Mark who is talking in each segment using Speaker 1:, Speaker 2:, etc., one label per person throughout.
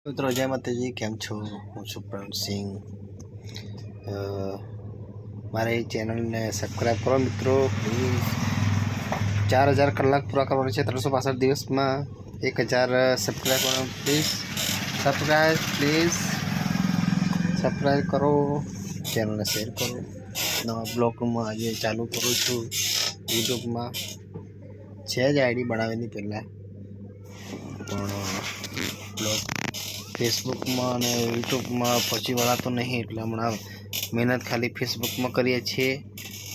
Speaker 1: મિત્રો જય માતાજી, કેમ છો? હું છું પ્રવીણ સિંહ. મારી ચેનલને સબસ્ક્રાઈબ કરો મિત્રો પ્લીઝ. 4000 કલાક પૂરા કરવાના છે 365 દિવસમાં. 1000 સબસ્ક્રાઈબ કરવાનું પ્લીઝ. સબસ્ક્રાઈબ કરો, ચેનલને શેર કરો. નવા બ્લોગમાં આજે ચાલુ કરું છું. યુટ્યુબમાં છે જ આઈડી બનાવેલી પહેલાં, પણ બ્લોગ ફેસબુકમાં અને યુટ્યુબમાં પછી વળાતો નહીં, એટલે હમણાં મહેનત ખાલી ફેસબુકમાં કરીએ છીએ.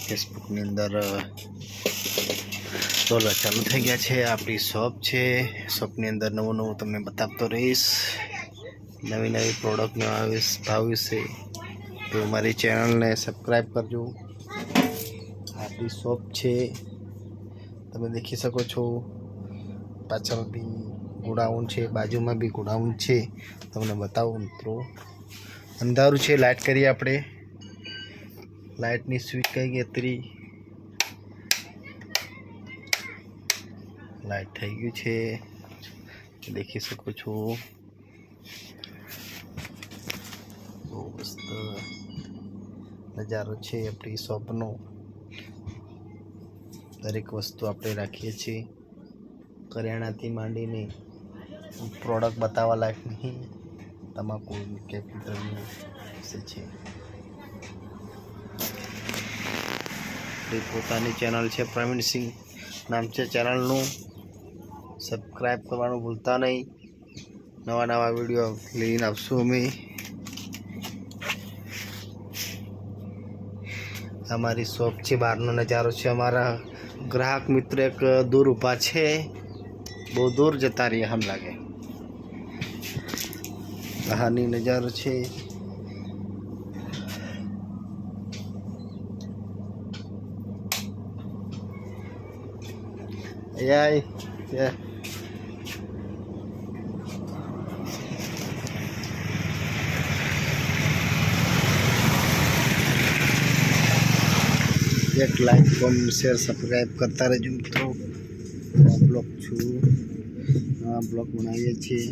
Speaker 1: ફેસબુકની અંદર ડોલર ચાલુ થઈ ગયા છે. આપણી શોપ છે, શોપની અંદર નવું નવું તમને બતાવતો રહીશ. નવી નવી પ્રોડક્ટનો ભાવ વિશે તો મારી ચેનલને સબસ્ક્રાઈબ કરજો. આપણી શોપ છે, તમે દેખી શકો છો. પાછળ બી ગોડાઉન છે, બાજુમાં બી ગોડાઉન છે. તમને બતાવું મિત્રો. અંધારું છે, લાઇટ કરીએ આપણે. લાઇટની સ્વિચ કઈ ગઈ હતી, લાઇટ થઈ ગયું છે, દેખી શકો છો. બહુ મસ્ત નજારો છે આપણી શોપનો. દરેક વસ્તુ આપણે રાખીએ છીએ, કરિયાણાથી માંડીને પ્રોડક્ટ બતાવવા લાયક નહીં, તમાકુ કેપિટલનું વિશે છે. આપણી પોતાની ચેનલ છે, પ્રવીણ સિંહ નામ છે ચેનલનું. સબસ્ક્રાઈબ કરવાનું ભૂલતા નહીં. નવા નવા વિડીયો લઈને આવશું અમે. અમારી શોપ છે, બહારનો નજારો છે. અમારા ગ્રાહક મિત્ર એક દૂર ઊભા છે, બહુ દૂર જતા રહ્યા હમ લાગે. બહારની નજારો છે. એક લાઈક, કોમેન્ટ, શેર, સબસ્ક્રાઈબ કરતા રહેજો મિત્રો. બ્લોગ છું, નવા બ્લોગ બનાવીએ છીએ.